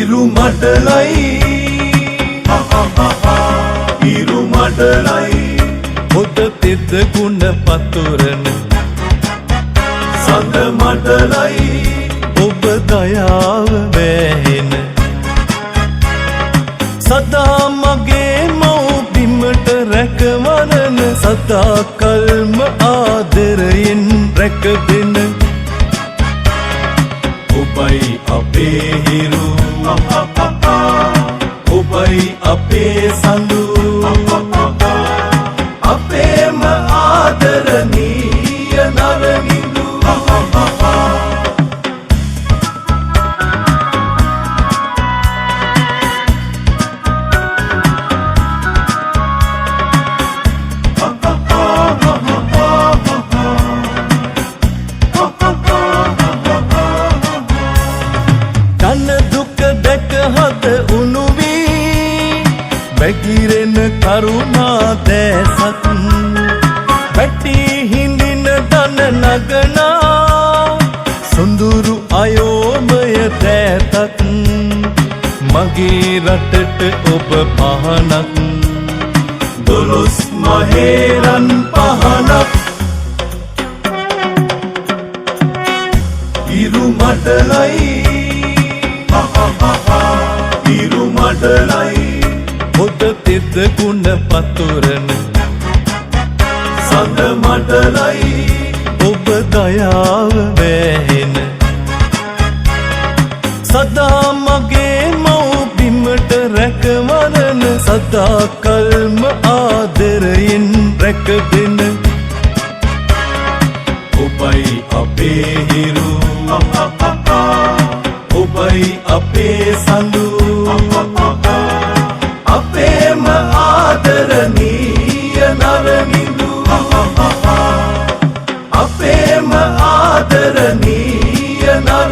ඉරු මඩලයි ඉරු මඩලයි පොත තෙද ගුණ පතුරන සඳ මඩලයි ඔබ දයාව වැහෙන සදා මගේ මව් බිමට රැකවරන සදා කල්ම ආදරයෙන් රැකදෙන ඔබයි අපේ හිරු ඔබයි අපේ සඳු අපේම ආදරණීය නරනිඳු බැගිරෙන කරුණා දැසත් වැටි හිඳින දන නගනා සොඳුරු අයෝමය දෑතත් මගේ රටට ඔබ පහනක් දොළොස් මහේරන් පහනක් ඉරු මඩලයි ඉරු මඩලයි පොත තෙද ගුණ පතුරන සඳ මඩලයි ඔබ දයාව වැහෙන සදා මගේ මව් බිමට රැකවරන සදා කල්ම ආදරයෙන් රැකදෙන ඔබයි අපේ හිරු ඔබයි අපේ සඳු අපේම ආදරණීය නරනිඳු අපේම ආදරණීය නර